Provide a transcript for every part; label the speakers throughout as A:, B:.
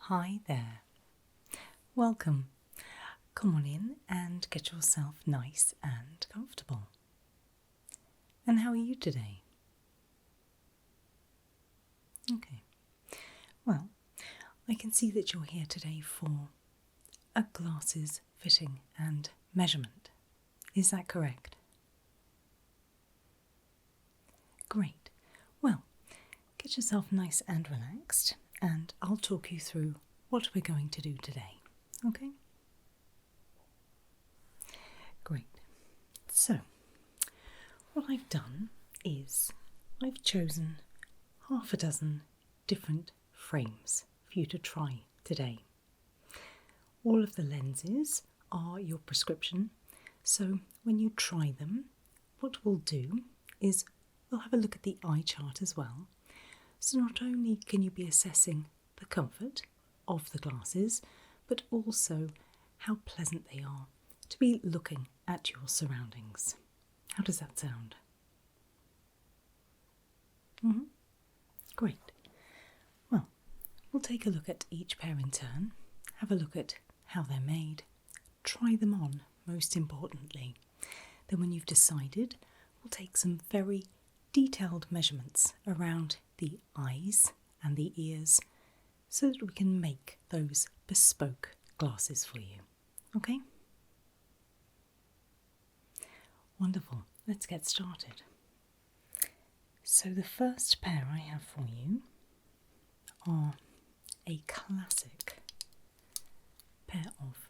A: Hi there. Welcome. Come on in and get yourself nice and comfortable. And how are you today? Okay. Well, I can see that you're here today for a glasses fitting and measurement. Is that correct? Great. Well, get yourself nice and relaxed and I'll talk you through what we're going to do today. Okay? Great. So, what I've done is I've chosen half a dozen different frames for you to try today. All of the lenses are your prescription, so when you try them, what we'll do is we'll have a look at the eye chart as well. So not only can you be assessing the comfort of the glasses, but also how pleasant they are to be looking at your surroundings. How does that sound? Great. Well, we'll take a look at each pair in turn, have a look at how they're made, try them on most importantly. Then when you've decided, we'll take some very detailed measurements around the eyes and the ears so that we can make those bespoke glasses for you. Okay? Wonderful. Let's get started. So the first pair I have for you are a classic pair of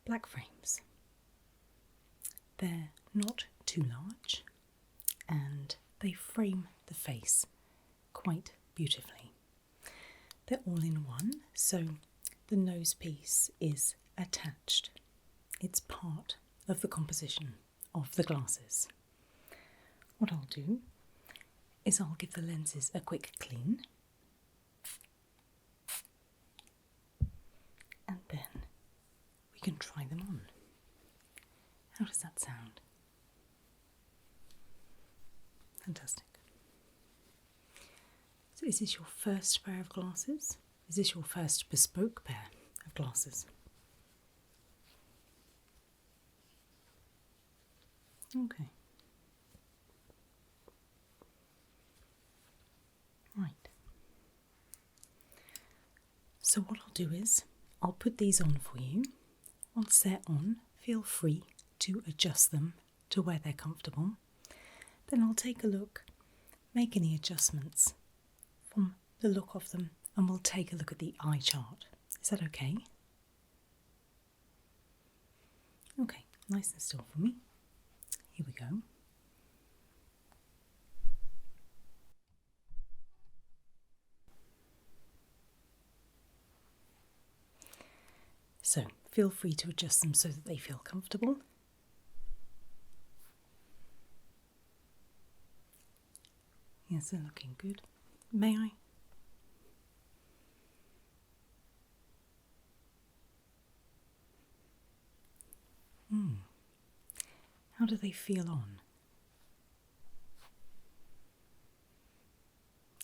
A: black frames. They're not too large and they frame the face quite beautifully. They're all in one, so the nose piece is attached. It's part of the composition of the glasses. What I'll do is I'll give the lenses a quick clean and then we can try them on. How does that sound? Fantastic. So is this your first pair of glasses? Is this your first bespoke pair of glasses? Okay. Right. So what I'll do is I'll put these on for you. Once they're on, feel free to adjust them to where they're comfortable. Then I'll take a look, make any adjustments from the look of them, and we'll take a look at the eye chart. Is that okay? Okay, nice and still for me. Here we go. So feel free to adjust them so that they feel comfortable. Yes, they're looking good. May I? How do they feel on?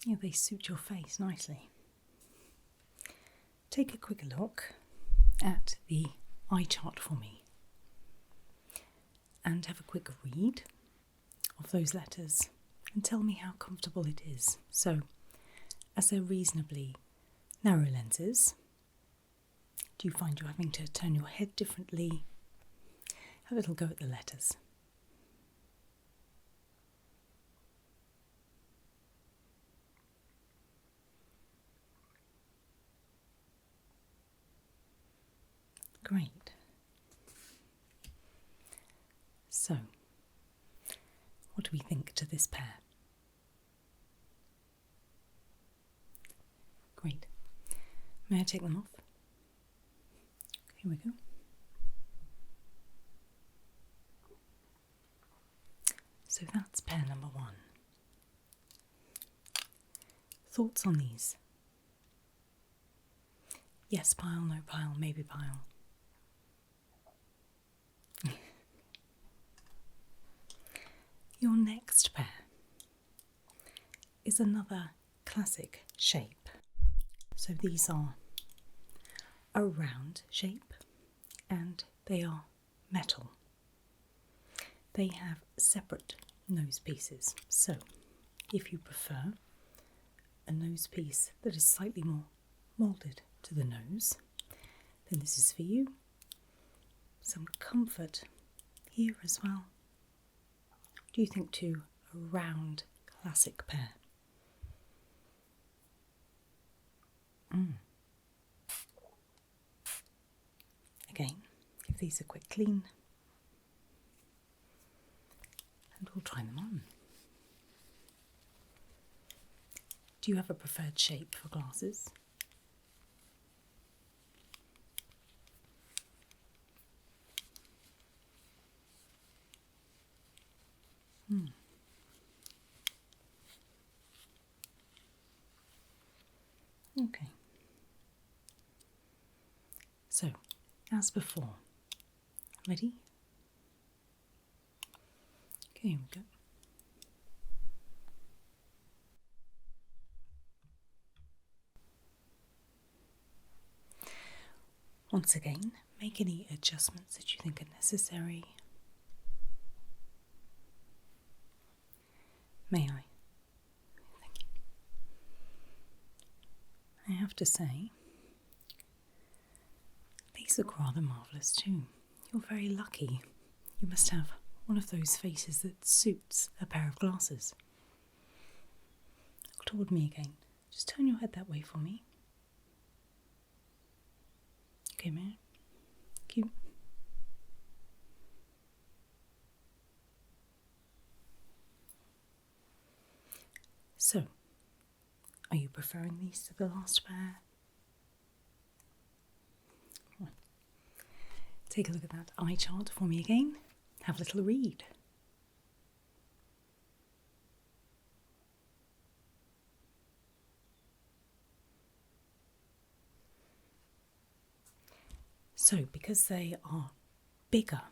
A: Yeah, they suit your face nicely. Take a quick look at the eye chart for me and have a quick read of those letters and tell me how comfortable it is. So, as they're reasonably narrow lenses, do you find you're having to turn your head differently? Have a little go at the letters. Great. So, what do we think to this pair? Great. May I take them off? Here we go. So that's pair number one. Thoughts on these? Yes pile, no pile, maybe pile. Your next pair is another classic shape. So these are a round shape and they are metal. They have separate nose pieces, so if you prefer a nose piece that is slightly more moulded to the nose, then this is for you. Some comfort here as well. Do you think to a round classic pair? Again, give these a quick clean and we'll try them on. Do you have a preferred shape for glasses? Okay. So, as before, ready? Okay, here we go. Once again, make any adjustments that you think are necessary. May I? Thank you. I have to say, these look rather marvellous too. You're very lucky. You must have one of those faces that suits a pair of glasses. Look toward me again. Just turn your head that way for me. Okay, man. Cute. So, are you preferring these to the last pair? Take a look at that eye chart for me again. Have a little read. So, because they are bigger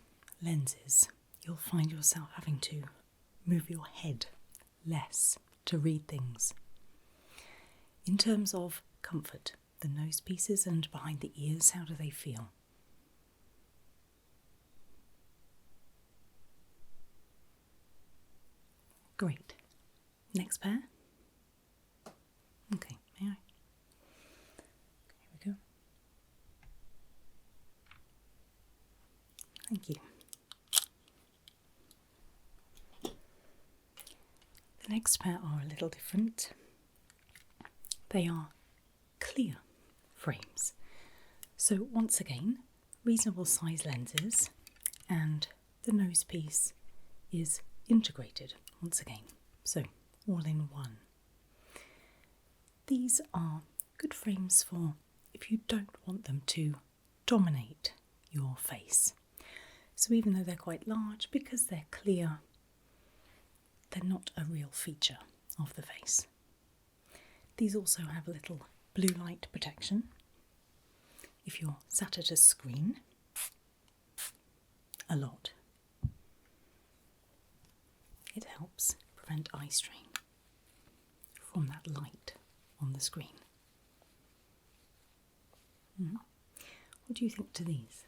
A: lenses, you'll find yourself having to move your head less to read things. In terms of comfort, the nose pieces and behind the ears, how do they feel? Great. Next pair. Okay, may I? Here we go. Thank you. The next pair are a little different. They are clear frames. So once again, reasonable size lenses, and the nose piece is integrated once again, so all in one. These are good frames for if you don't want them to dominate your face. So even though they're quite large, because they're clear, they're not a real feature of the face. These also have a little blue light protection. If you're sat at a screen a lot, it helps prevent eye strain from that light on the screen. What do you think to these?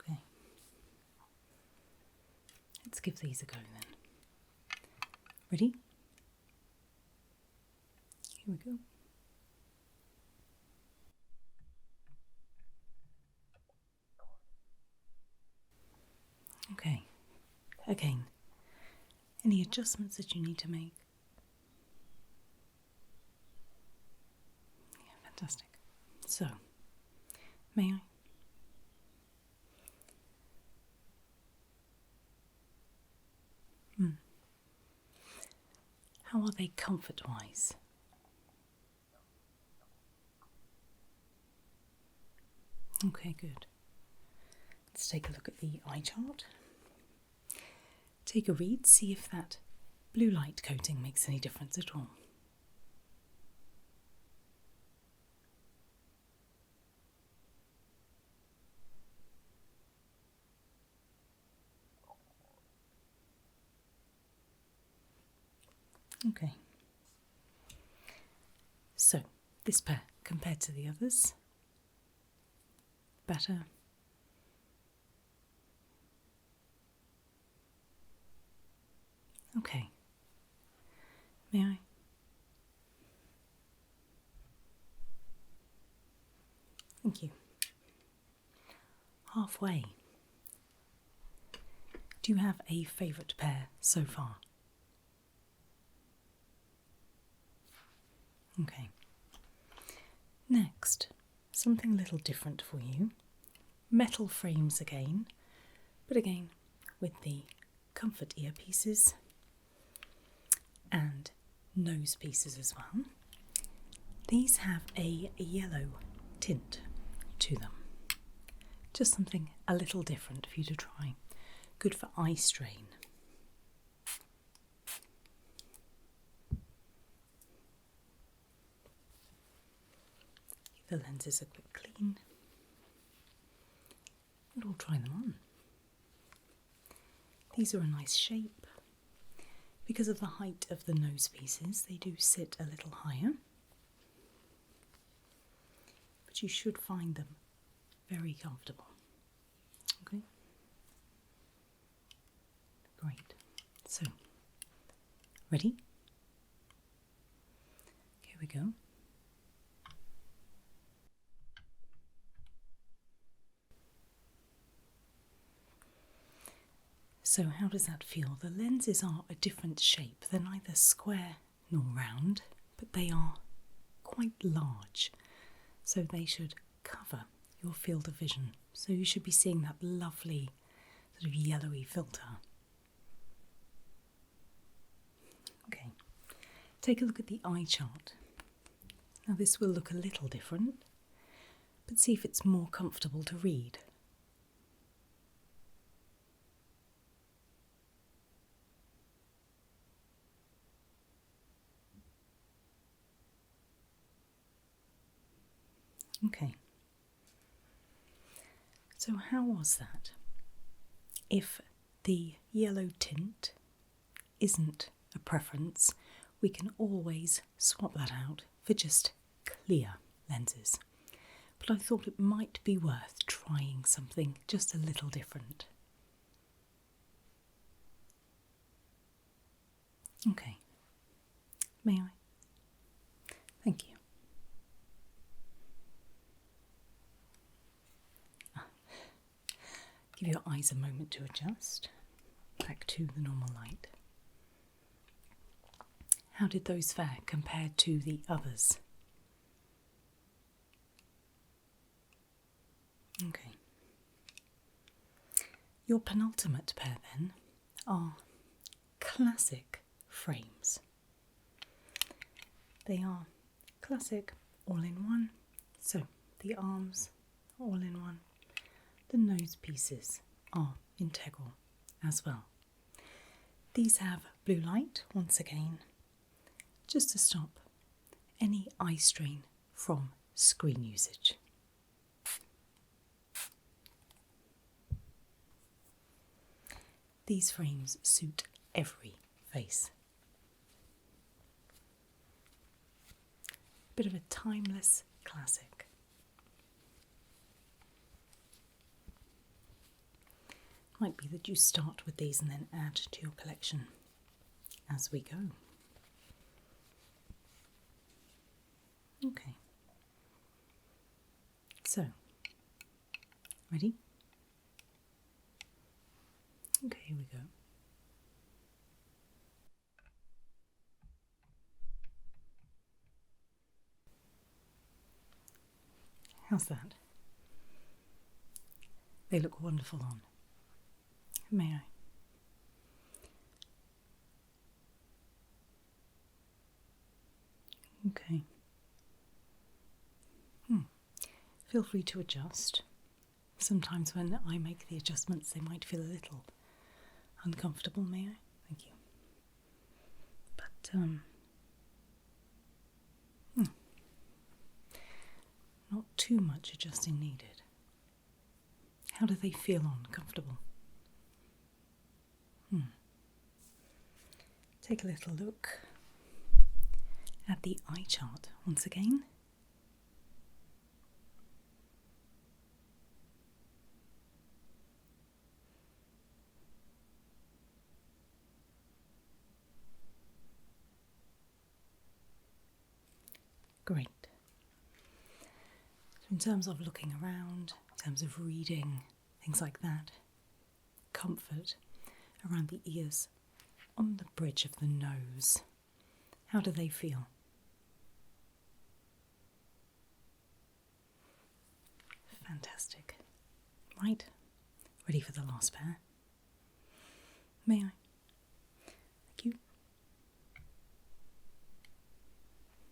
A: Okay. Let's give these a go then. Ready? Here we go. Okay, again, any adjustments that you need to make? Yeah, fantastic. So, may I? How are they comfort-wise? Okay, good. Let's take a look at the eye chart. Take a read, see if that blue light coating makes any difference at all. Okay. So, this pair compared to the others, better. Okay. May I? Thank you. Halfway. Do you have a favourite pair so far? Okay. Next, something a little different for you. Metal frames again, but again with the comfort earpieces and nose pieces as well. These have a yellow tint to them. Just something a little different for you to try. Good for eye strain. Give the lenses a quick clean. And we'll try them on. These are a nice shape. Because of the height of the nose pieces, they do sit a little higher. But you should find them very comfortable. Okay? Great. So, ready? Here we go. So how does that feel? The lenses are a different shape. They're neither square nor round, but they are quite large. So they should cover your field of vision. So you should be seeing that lovely sort of yellowy filter. Okay, take a look at the eye chart. Now this will look a little different, but see if it's more comfortable to read. Okay. So how was that? If the yellow tint isn't a preference, we can always swap that out for just clear lenses. But I thought it might be worth trying something just a little different. Okay. May I? Thank you. Give your eyes a moment to adjust back to the normal light. How did those fare compared to the others? Okay. Your penultimate pair then are classic frames. They are classic all-in-one, so the arms all in one. The nose pieces are integral as well. These have blue light once again, just to stop any eye strain from screen usage. These frames suit every face. Bit of a timeless classic. Might be that you start with these and then add to your collection as we go. Okay. So, ready? Okay, here we go. How's that? They look wonderful on. May I? Okay. Feel free to adjust. Sometimes when I make the adjustments, they might feel a little uncomfortable, may I? Thank you. But, not too much adjusting needed. How do they feel on? Comfortable? Take a little look at the eye chart once again. Great. So in terms of looking around, in terms of reading, things like that, comfort around the ears, on the bridge of the nose, how do they feel? Fantastic. Right, ready for the last pair? May I? Thank you.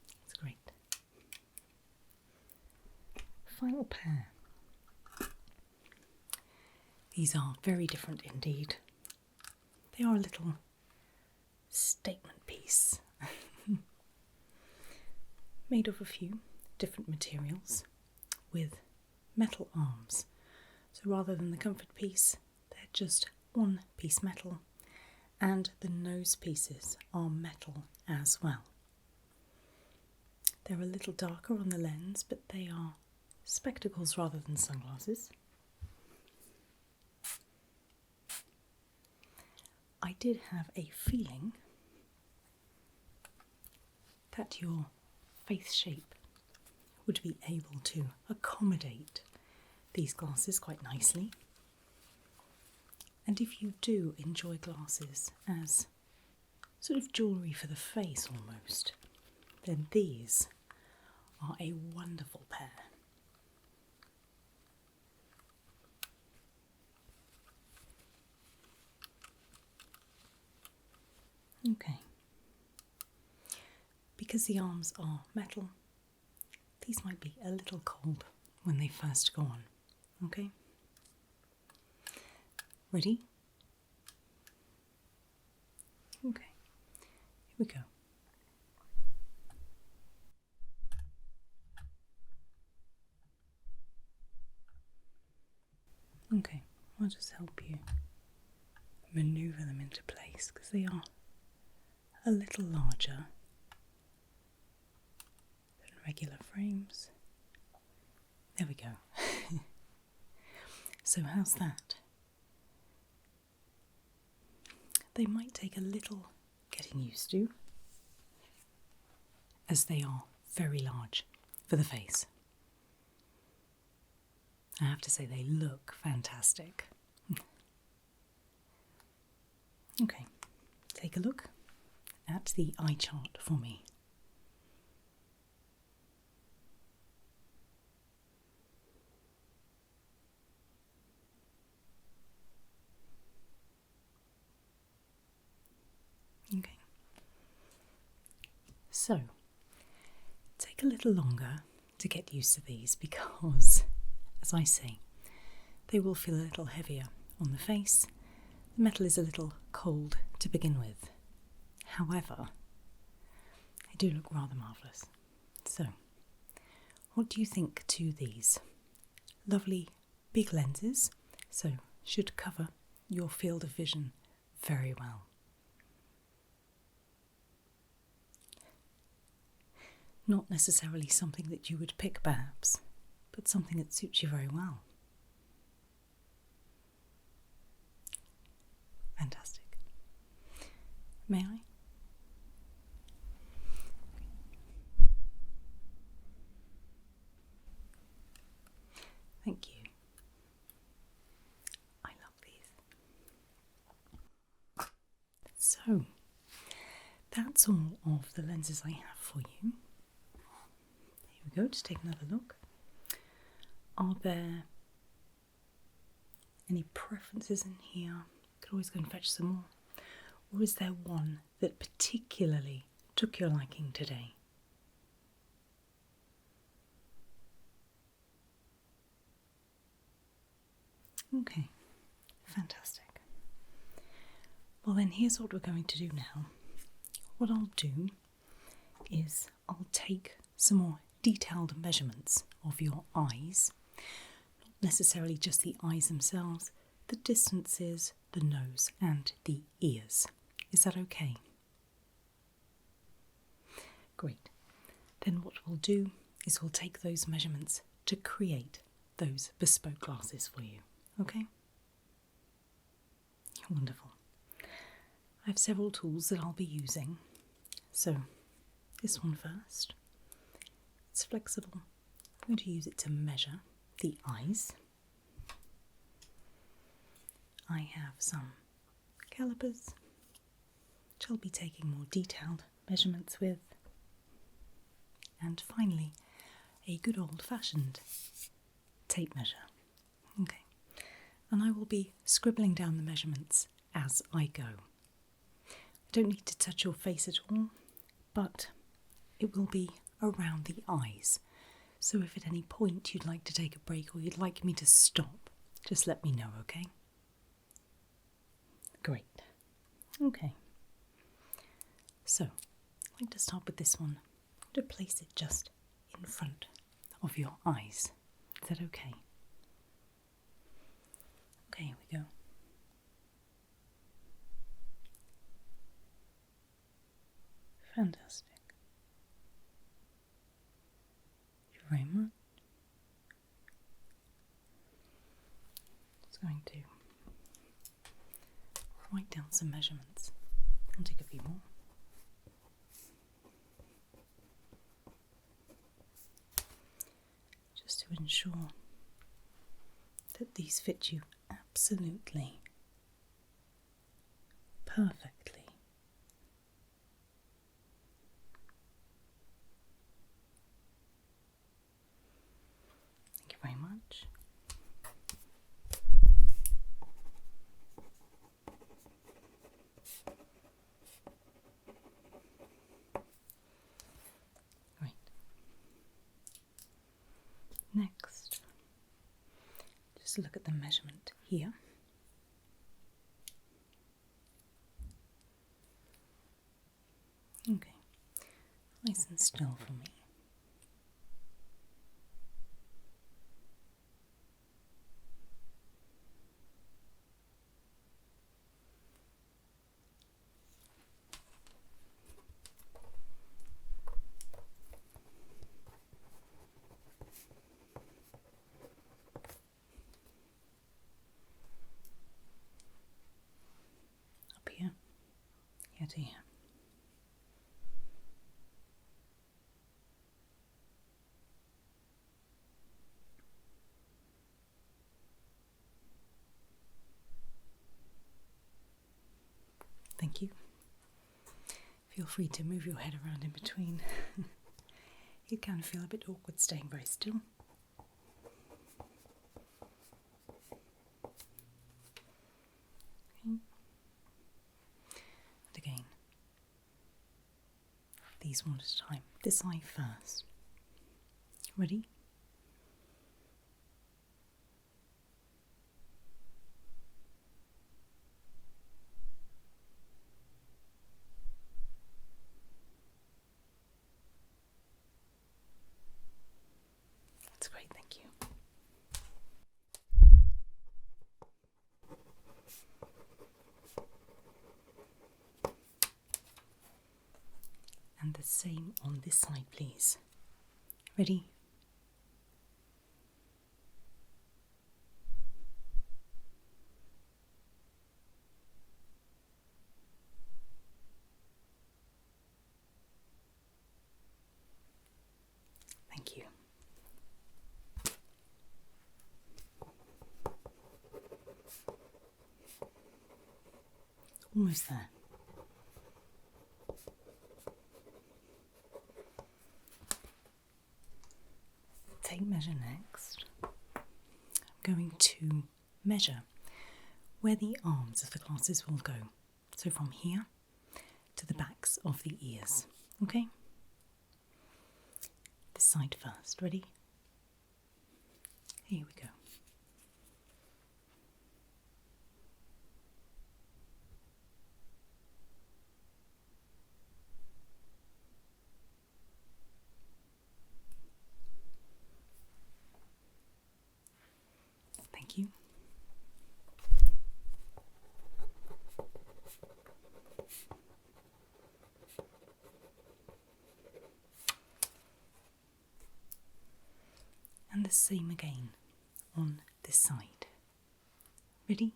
A: That's great. Final pair. These are very different indeed. They are a little statement piece. Made of a few different materials with metal arms. So rather than the comfort piece, they're just one piece metal, and the nose pieces are metal as well. They're a little darker on the lens, but they are spectacles rather than sunglasses. I did have a feeling that your face shape would be able to accommodate these glasses quite nicely. And if you do enjoy glasses as sort of jewellery for the face almost, then these are a wonderful pair. Okay. Because the arms are metal, these might be a little cold when they first go on. Okay? Ready? Okay. Here we go. Okay, I'll just help you manoeuvre them into place because they are a little larger than regular frames. There we go. So how's that? They might take a little getting used to, as they are very large for the face. I have to say they look fantastic. Okay, take a look at the eye chart for me. Okay. So, take a little longer to get used to these because, as I say, they will feel a little heavier on the face. The metal is a little cold to begin with. However, they do look rather marvellous. So, what do you think to these? Lovely big lenses, so should cover your field of vision very well. Not necessarily something that you would pick perhaps, but something that suits you very well. Fantastic. May I? Thank you. I love these. So, that's all of the lenses I have for you. Here we go, just take another look. Are there any preferences in here? Could always go and fetch some more. Or is there one that particularly took your liking today? Okay, fantastic. Well then, here's what we're going to do now. What I'll do is I'll take some more detailed measurements of your eyes, not necessarily just the eyes themselves, the distances, the nose and the ears. Is that okay? Great. Then what we'll do is we'll take those measurements to create those bespoke glasses for you. Okay? Wonderful. I have several tools that I'll be using. So, this one first. It's flexible. I'm going to use it to measure the eyes. I have some calipers, which I'll be taking more detailed measurements with. And finally, a good old-fashioned tape measure. Okay. And I will be scribbling down the measurements as I go. I don't need to touch your face at all, but it will be around the eyes. So if at any point you'd like to take a break or you'd like me to stop, just let me know, okay? Great. Okay. So, I'd like to start with this one. I'm going to place it just in front of your eyes. Is that okay? Okay, here we go. Fantastic. Thank you very much. Just going to write down some measurements. I'll take a few more. Just to ensure that these fit you absolutely perfectly. Thank you very much. Great. Next, just look at the measurement here. Okay, nice and still for me. Up here, here to here. Thank you. Feel free to move your head around in between. It can feel a bit awkward staying very still. Okay. And again, these one at a time. This eye first. Ready? That's great, thank you. And the same on this side, please. Ready? Thank you. Almost there. Tape measure next. I'm going to measure where the arms of the glasses will go. So from here to the backs of the ears. Okay? This side first. Ready? Here we go. Thank you. the same again on this side. Ready?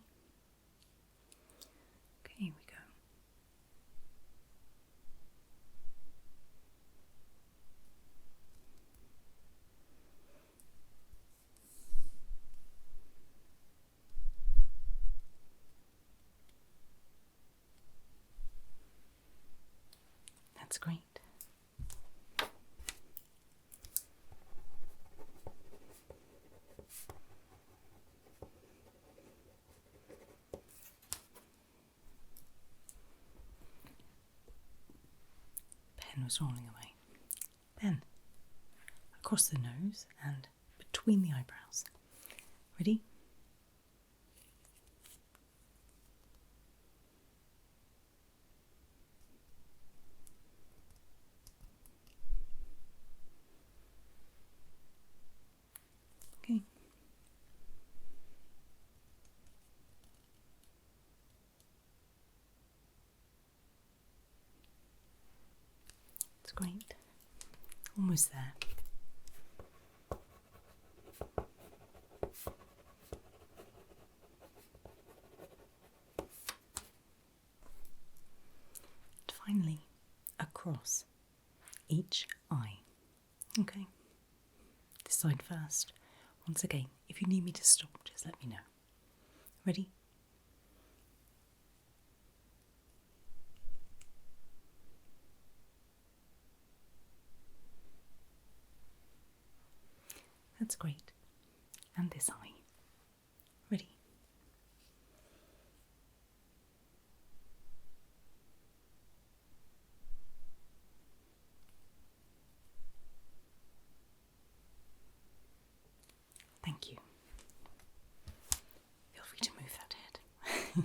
A: Okay, here we go. That's great. Pen was rolling away. Then across the nose and between the eyebrows. Ready? Okay. It's great. Almost there. And finally, across each eye. Okay. This side first. Once again, if you need me to stop, just let me know. Ready? That's great. And this eye. Ready? Thank you. Feel free to move that head.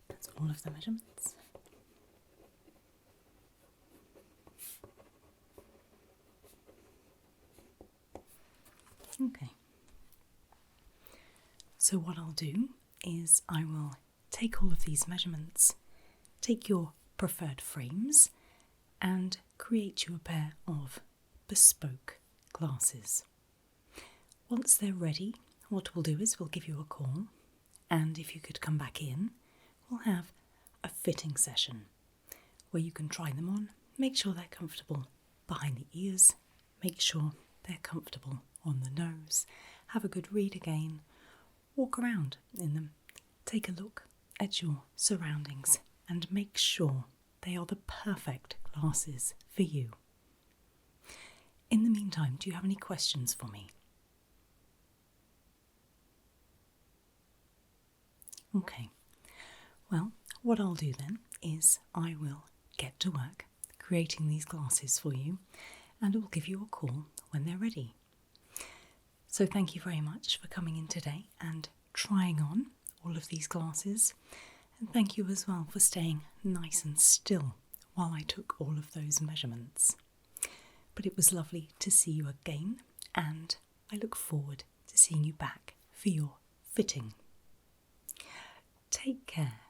A: That's all of the measurements. Okay. So what I'll do is I will take all of these measurements, take your preferred frames, and create you a pair of bespoke glasses. Once they're ready, what we'll do is we'll give you a call, and if you could come back in, we'll have a fitting session where you can try them on, make sure they're comfortable behind the ears, make sure they're comfortable on the nose, have a good read again, walk around in them, take a look at your surroundings and make sure they are the perfect glasses for you. In the meantime, do you have any questions for me? Okay, well, what I'll do then is I will get to work creating these glasses for you and I'll give you a call when they're ready. So thank you very much for coming in today and trying on all of these glasses, and thank you as well for staying nice and still while I took all of those measurements. But it was lovely to see you again, and I look forward to seeing you back for your fitting. Take care.